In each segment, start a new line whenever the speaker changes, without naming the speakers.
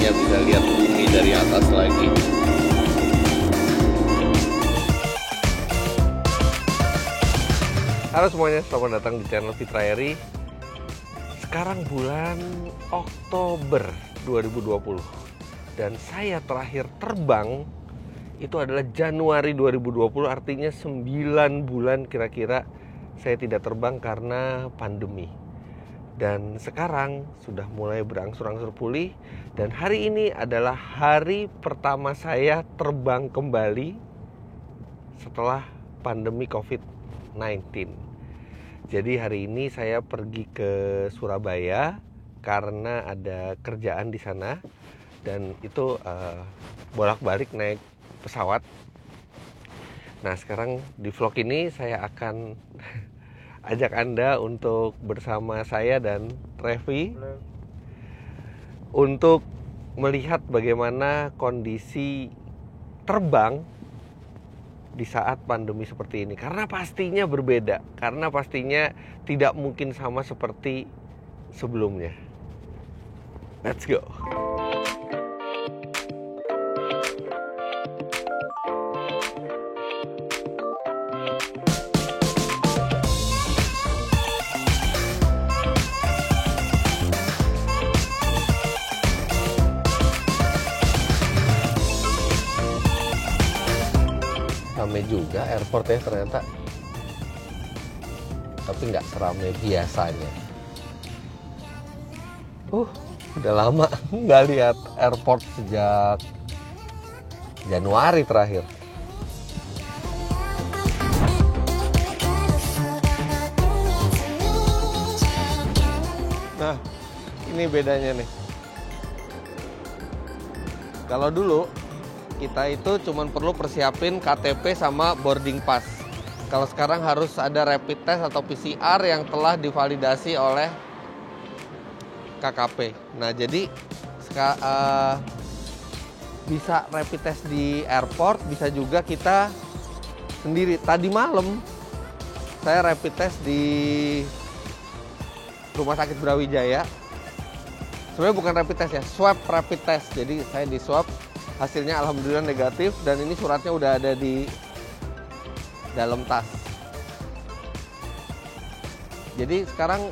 akhirnya bisa lihat bumi dari atas lagi. Halo semuanya, selamat datang di channel Fitra Eri. Sekarang bulan Oktober 2020 dan saya terakhir terbang itu adalah Januari 2020, artinya 9 bulan kira-kira saya tidak terbang karena pandemi. Dan sekarang sudah mulai berangsur-angsur pulih dan hari ini adalah hari pertama saya terbang kembali setelah pandemi COVID-19. Jadi hari ini saya pergi ke Surabaya karena ada kerjaan di sana dan itu bolak-balik naik pesawat. Nah, sekarang di vlog ini saya akan ajak Anda untuk bersama saya dan Revi untuk melihat bagaimana kondisi terbang di saat pandemi seperti ini. Karena pastinya berbeda, karena pastinya tidak mungkin sama seperti sebelumnya. Let's go. Ramai juga airport ya ternyata, tapi nggak seramai biasanya. Udah lama nggak lihat airport sejak Januari terakhir. Nah, ini bedanya nih. Kalau dulu kita itu cuma perlu persiapin KTP sama boarding pass. Kalau sekarang harus ada rapid test atau PCR yang telah divalidasi oleh KKP. Nah, jadi bisa rapid test di airport, bisa juga kita sendiri. Tadi malam saya rapid test di Rumah Sakit Brawijaya. Sebenarnya bukan rapid test ya, swab rapid test. Jadi saya di swab, hasilnya alhamdulillah negatif dan ini suratnya udah ada di dalam tas. Jadi sekarang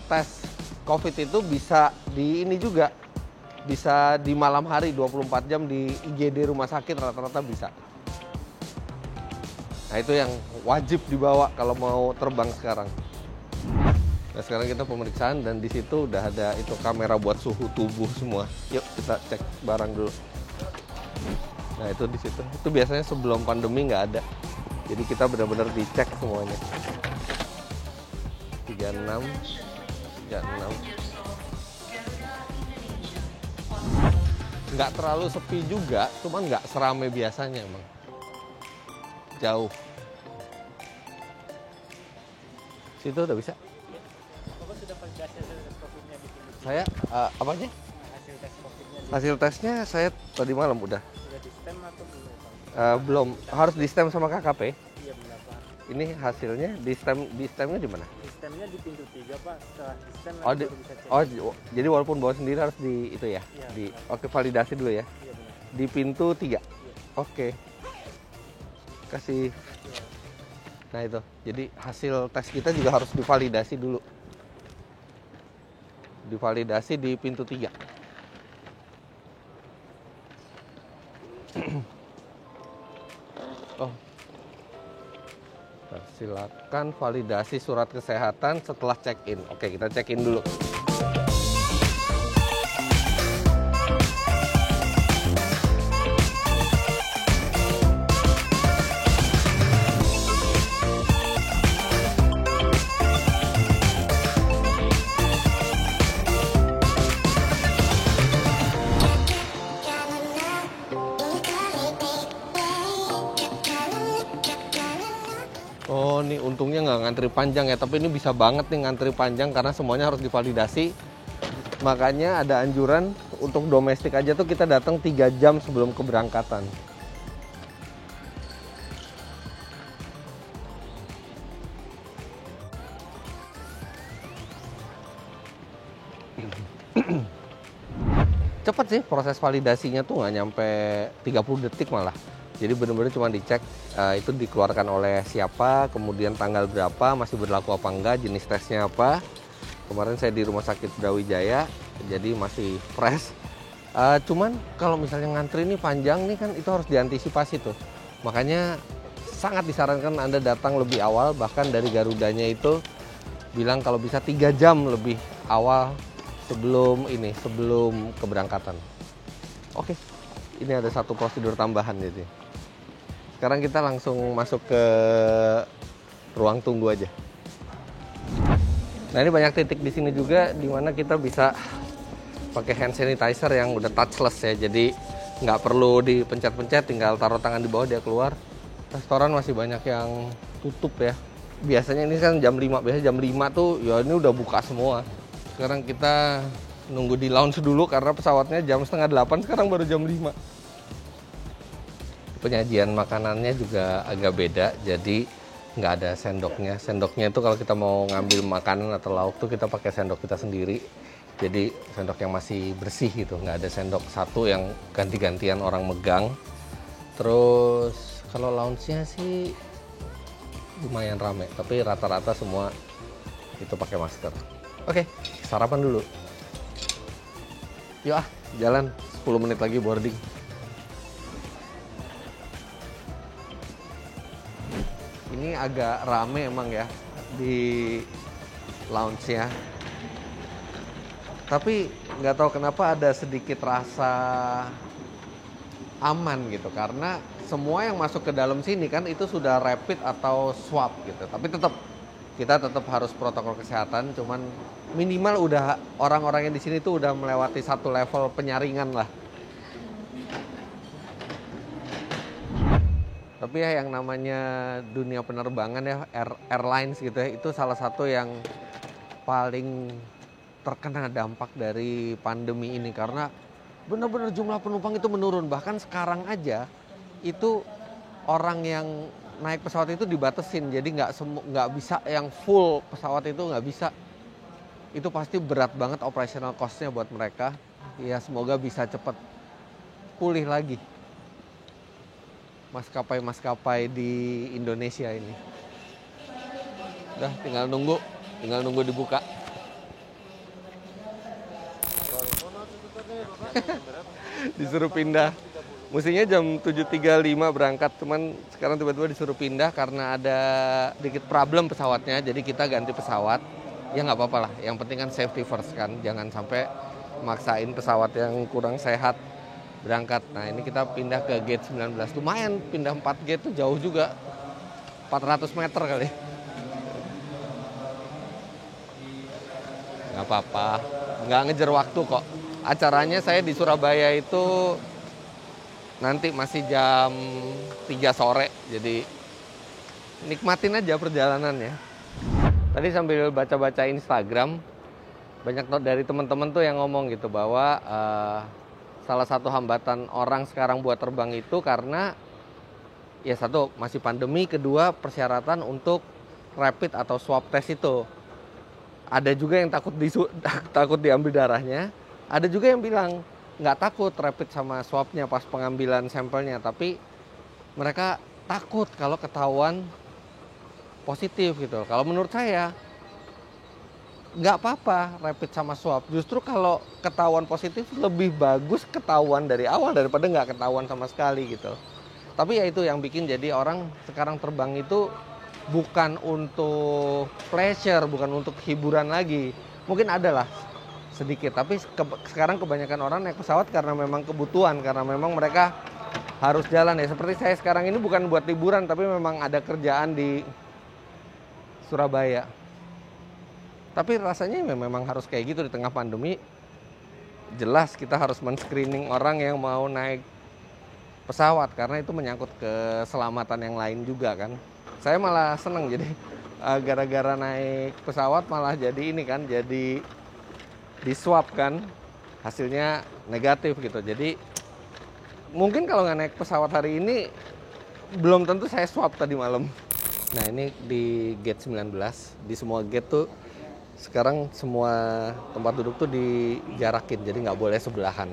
tes COVID itu bisa di ini juga, bisa di malam hari 24 jam di IGD rumah sakit rata-rata bisa. Nah, itu yang wajib dibawa kalau mau terbang sekarang. Nah, sekarang kita pemeriksaan dan di situ udah ada itu kamera buat suhu tubuh semua. Yuk kita cek barang dulu. Nah, itu di situ. Itu biasanya sebelum pandemi nggak ada. Jadi kita benar-benar dicek semuanya. 36. Nggak terlalu sepi juga, cuman nggak seramai biasanya emang. Jauh. Situ udah bisa.
Bapak sudah validasi hasil tes COVID-nya di sini?
Saya apanya?
Hasil tes COVID-nya
Hasil tesnya saya tadi malam udah.
sudah di stem atau belum?
Belum, harus di stem sama KKP.
Iya benar Pak.
Ini hasilnya di stemnya di mana?
Di stemnya di pintu 3 Pak. Setelah di stem
Oh,
nanti baru bisa cek.
jadi walaupun bawa sendiri harus di itu ya?
Iya,
Di
benar.
oke, validasi dulu ya.
Iya benar.
Di pintu 3.
Iya.
Oke. Kasih.
Iya.
Nah, itu. Jadi hasil tes kita juga harus divalidasi dulu. Divalidasi di pintu 3. Oh. Silakan validasi surat kesehatan setelah check-in. Oke, kita check-in dulu. Oh, nih untungnya nggak ngantri panjang ya, tapi ini bisa banget nih ngantri panjang karena semuanya harus divalidasi. Makanya ada anjuran untuk domestik aja tuh kita datang 3 jam sebelum keberangkatan. cepet sih proses validasinya tuh, nggak nyampe 30 detik malah. Jadi bener-bener cuma dicek itu dikeluarkan oleh siapa, kemudian tanggal berapa, masih berlaku apa enggak, jenis tesnya apa. Kemarin saya di Rumah Sakit Brawijaya, jadi masih fresh. Cuman kalau misalnya ngantri ini panjang nih kan, itu harus diantisipasi tuh. Makanya sangat disarankan Anda datang lebih awal, bahkan dari Garudanya itu bilang kalau bisa 3 jam lebih awal sebelum keberangkatan. Oke, ini ada satu prosedur tambahan jadi. Sekarang kita langsung masuk ke ruang tunggu aja. Nah, ini banyak titik di sini juga di mana kita bisa pakai hand sanitizer yang udah touchless ya. Jadi nggak perlu dipencet-pencet, tinggal taruh tangan di bawah dia keluar. Restoran masih banyak yang tutup ya. Biasanya ini kan jam 5, biasanya jam 5 tuh ya ini udah buka semua. Sekarang kita nunggu di lounge dulu karena pesawatnya jam setengah 8, sekarang baru jam 5. Penyajian makanannya juga agak beda, jadi nggak ada sendoknya. Sendoknya itu kalau kita mau ngambil makanan atau lauk tuh kita pakai sendok kita sendiri. Jadi sendok yang masih bersih gitu, nggak ada sendok satu yang ganti-gantian orang megang. Terus kalau lounge-nya sih lumayan rame, tapi rata-rata semua itu pakai masker. Oke, sarapan dulu. Yuk jalan 10 menit lagi boarding. Ini agak rame emang ya di lounge-nya. Tapi nggak tahu kenapa ada sedikit rasa aman gitu, karena semua yang masuk ke dalam sini kan itu sudah rapid atau swab gitu. Tapi kita tetap harus protokol kesehatan, cuman minimal udah orang-orang yang di sini tuh udah melewati satu level penyaringan lah. Tapi ya yang namanya dunia penerbangan ya, airlines gitu ya, itu salah satu yang paling terkena dampak dari pandemi ini, karena benar-benar jumlah penumpang itu menurun. Bahkan sekarang aja itu orang yang naik pesawat itu dibatasin, jadi nggak bisa yang full pesawat, itu nggak bisa. Itu pasti berat banget operational cost-nya buat mereka. Ya semoga bisa cepat pulih lagi maskapai di Indonesia ini. Udah tinggal nunggu dibuka. Disuruh pindah. Mestinya jam 7.35 berangkat, cuman sekarang tiba-tiba disuruh pindah karena ada sedikit problem pesawatnya, jadi kita ganti pesawat. Ya nggak apa-apa lah, yang penting kan safety first kan, jangan sampai maksain pesawat yang kurang sehat berangkat. Nah ini kita pindah ke gate 19, lumayan pindah 4 gate tuh jauh juga, 400 meter kali. Nggak apa-apa, nggak ngejar waktu kok. Acaranya saya di Surabaya itu nanti masih jam 3 sore, jadi nikmatin aja perjalanannya. Tadi sambil baca-baca Instagram, banyak dari teman-teman tuh yang ngomong gitu bahwa salah satu hambatan orang sekarang buat terbang itu karena ya satu masih pandemi, kedua persyaratan untuk rapid atau swab test itu. Ada juga yang takut diambil darahnya, ada juga yang bilang nggak takut rapid sama swabnya pas pengambilan sampelnya, tapi mereka takut kalau ketahuan positif gitu. Kalau menurut saya nggak apa-apa rapid sama swab. Justru kalau ketahuan positif lebih bagus ketahuan dari awal daripada nggak ketahuan sama sekali gitu. Tapi ya itu yang bikin jadi orang sekarang terbang itu bukan untuk pleasure, bukan untuk hiburan lagi. Mungkin ada lah sedikit, tapi sekarang kebanyakan orang naik pesawat karena memang kebutuhan, karena memang mereka harus jalan ya. Seperti saya sekarang ini bukan buat liburan, tapi memang ada kerjaan di Surabaya. Tapi rasanya memang harus kayak gitu di tengah pandemi. Jelas kita harus men-screening orang yang mau naik pesawat, karena itu menyangkut keselamatan yang lain juga kan. Saya malah seneng jadi gara-gara naik pesawat malah jadi ini kan, jadi di swab kan, hasilnya negatif gitu. Jadi mungkin kalau nggak naik pesawat hari ini belum tentu saya swab tadi malam. Nah ini di gate 19, di semua gate tuh sekarang semua tempat duduk tuh dijarakin, jadi nggak boleh sebelahan.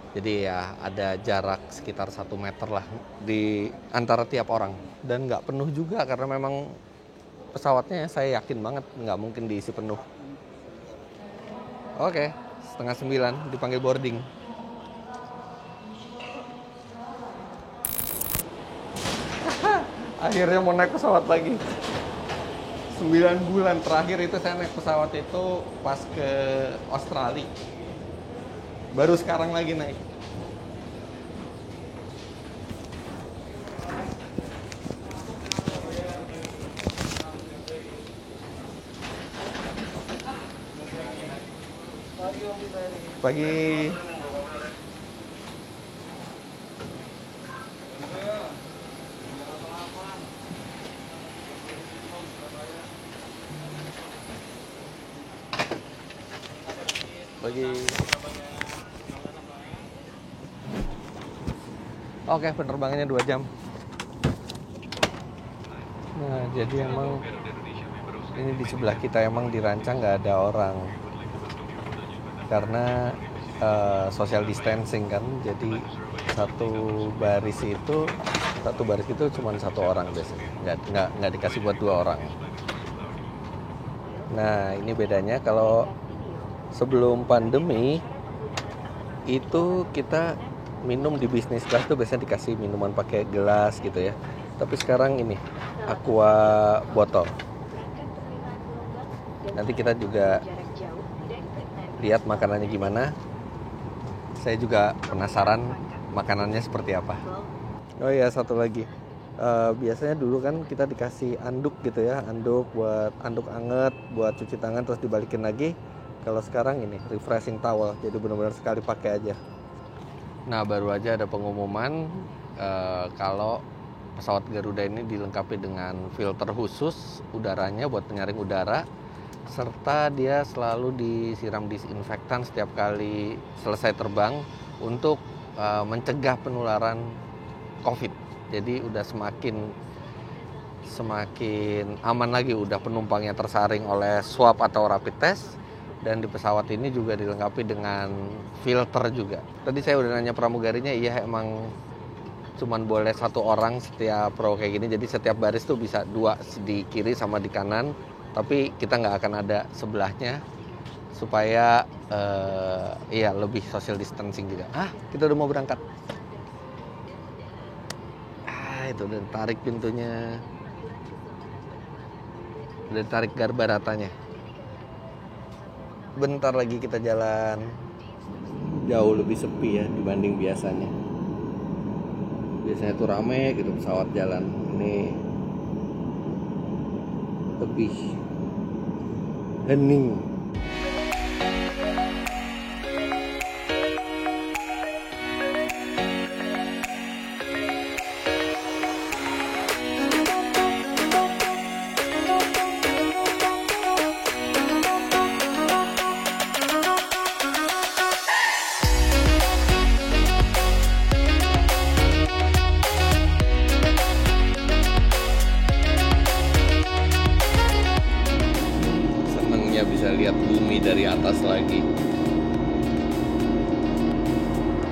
Jadi ya ada jarak sekitar 1 meter lah di antara tiap orang. Dan nggak penuh juga karena memang pesawatnya saya yakin banget nggak mungkin diisi penuh. Oke, 8:30 dipanggil boarding. Akhirnya mau naik pesawat lagi. 9 bulan terakhir itu saya naik pesawat itu pas ke Australia. Baru sekarang lagi naik. Pagi. Pagi. Oke, penerbangannya 2 jam. Nah, jadi emang ini di sebelah kita emang dirancang nggak ada orang. Karena social distancing kan, jadi satu baris itu cuma 1 orang biasanya, nggak dikasih buat 2 orang. Nah, ini bedanya kalau sebelum pandemi itu kita minum di business class tuh biasanya dikasih minuman pakai gelas gitu ya. Tapi sekarang ini aqua botol. Nanti kita juga lihat makanannya gimana. Saya juga penasaran makanannya seperti apa. Oh iya, satu lagi. Biasanya dulu kan kita dikasih anduk gitu ya, anduk anget buat cuci tangan terus dibalikin lagi. Kalau sekarang ini refreshing towel, jadi benar-benar sekali pakai aja. Nah, baru aja ada pengumuman kalau pesawat Garuda ini dilengkapi dengan filter khusus udaranya buat penyaring udara, serta dia selalu disiram disinfektan setiap kali selesai terbang untuk mencegah penularan COVID. Jadi udah semakin aman lagi, udah penumpangnya tersaring oleh swab atau rapid test. Dan di pesawat ini juga dilengkapi dengan filter juga. Tadi saya udah nanya pramugarinya, iya emang cuman boleh 1 orang setiap row kayak gini. Jadi setiap baris tuh bisa 2 di kiri sama di kanan. Tapi kita nggak akan ada sebelahnya supaya lebih social distancing juga. Kita udah mau berangkat. Itu udah tarik pintunya. Udah tarik garbaratanya. Bentar lagi kita jalan. Jauh lebih sepi ya dibanding biasanya. Biasanya tuh rame gitu pesawat jalan. Ini lebih hening. Bisa lihat bumi dari atas lagi.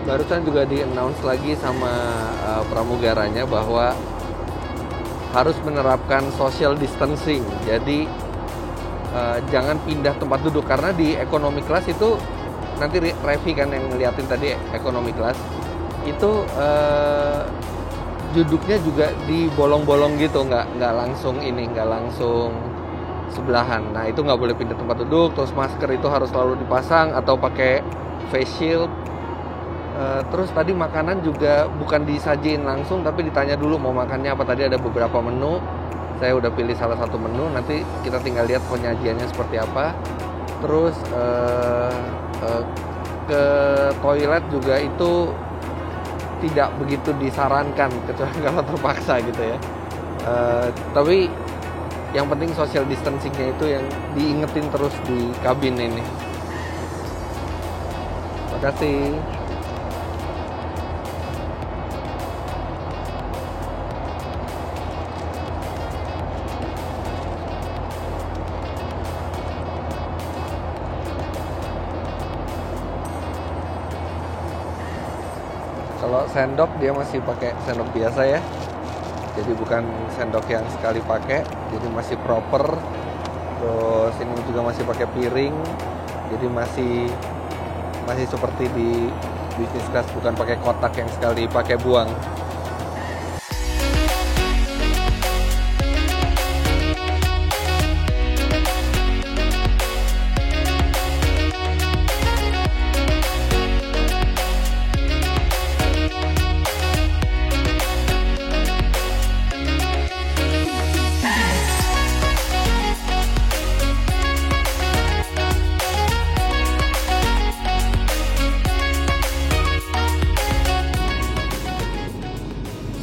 Barusan juga di-announce lagi sama pramugaranya bahwa harus menerapkan social distancing. Jadi jangan pindah tempat duduk, karena di economy class itu nanti Revi kan yang ngeliatin tadi economy class itu duduknya juga di bolong-bolong gitu, nggak langsung sebelahan. Nah, itu nggak boleh pindah tempat duduk. Terus masker itu harus selalu dipasang atau pakai face shield. Terus tadi makanan juga bukan disajiin langsung, tapi ditanya dulu mau makannya apa. Tadi ada beberapa menu, saya udah pilih salah satu menu. Nanti kita tinggal lihat penyajiannya seperti apa. Terus ke toilet juga itu tidak begitu disarankan kecuali kalau terpaksa gitu ya. Tapi yang penting social distancingnya itu yang diingetin terus di kabin ini. Terima kasih. Kalau sendok dia masih pakai sendok biasa ya. Jadi bukan sendok yang sekali pakai, jadi masih proper. Terus ini juga masih pakai piring. Jadi masih seperti di bisnis class, bukan pakai kotak yang sekali pakai buang.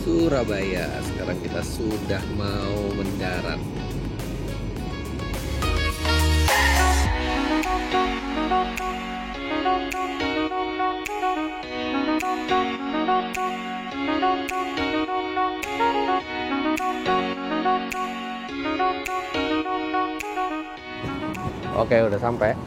Surabaya, sekarang kita sudah mau mendarat. Oke, udah sampai.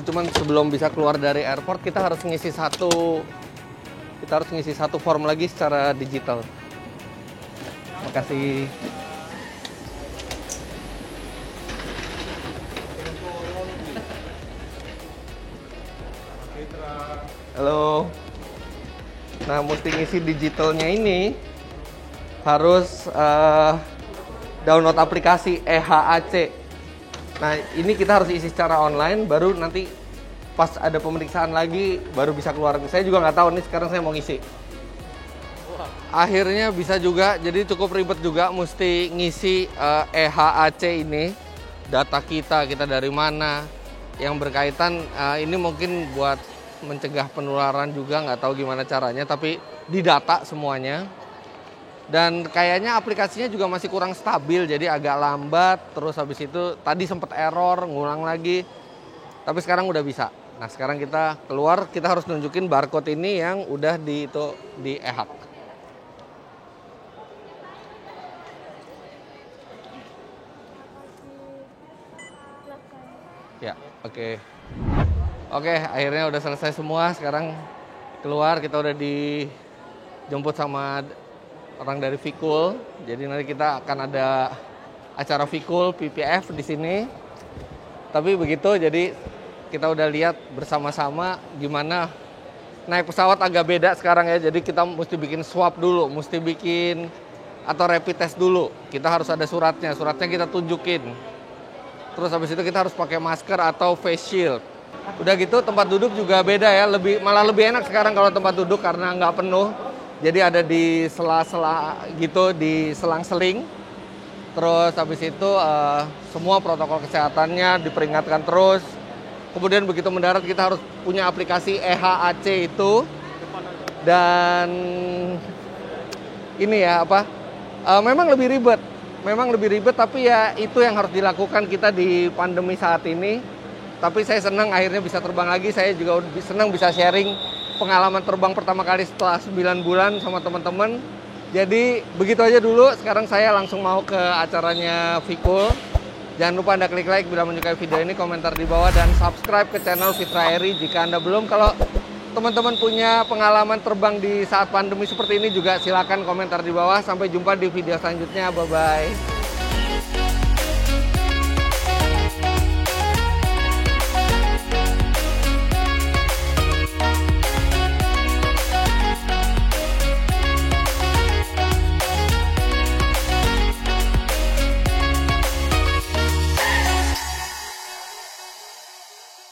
Cuman sebelum bisa keluar dari airport kita harus ngisi satu form lagi secara digital. Makasih. Halo. Nah, mesti ngisi digitalnya ini harus download aplikasi EHAC. Nah, ini kita harus isi secara online, baru nanti pas ada pemeriksaan lagi baru bisa keluar. Saya juga nggak tahu nih, sekarang saya mau ngisi. Akhirnya bisa juga, jadi cukup ribet juga, mesti ngisi EHAC ini, data kita dari mana, yang berkaitan. Ini mungkin buat mencegah penularan juga, nggak tahu gimana caranya, tapi didata semuanya. Dan kayaknya aplikasinya juga masih kurang stabil, jadi agak lambat. Terus habis itu tadi sempat error, ngulang lagi. Tapi sekarang udah bisa. Nah, sekarang kita keluar, kita harus nunjukin barcode ini yang udah di EHAC. Ya, oke. Oke, akhirnya udah selesai semua. Sekarang keluar, kita udah dijemput sama orang dari Vikul. Jadi nanti kita akan ada acara Vikul PPF di sini. Tapi begitu, jadi kita udah lihat bersama-sama gimana naik pesawat agak beda sekarang ya. Jadi kita mesti bikin swab dulu, mesti bikin atau rapid test dulu. Kita harus ada suratnya kita tunjukin. Terus habis itu kita harus pakai masker atau face shield. Udah gitu tempat duduk juga beda ya, malah lebih enak sekarang kalau tempat duduk karena nggak penuh. Jadi ada di sela-sela gitu, di selang-seling. Terus habis itu semua protokol kesehatannya diperingatkan terus. Kemudian begitu mendarat kita harus punya aplikasi EHAC itu. Dan ini ya memang lebih ribet tapi ya itu yang harus dilakukan kita di pandemi saat ini. Tapi saya senang akhirnya bisa terbang lagi. Saya juga senang bisa sharing pengalaman terbang pertama kali setelah 9 bulan sama teman-teman. Jadi begitu aja dulu. Sekarang saya langsung mau ke acaranya Vikul. Jangan lupa Anda klik like bila menyukai video ini, komentar di bawah, dan subscribe ke channel Fitra Eri jika Anda belum. Kalau teman-teman punya pengalaman terbang di saat pandemi seperti ini juga silakan komentar di bawah. Sampai jumpa di video selanjutnya. Bye-bye.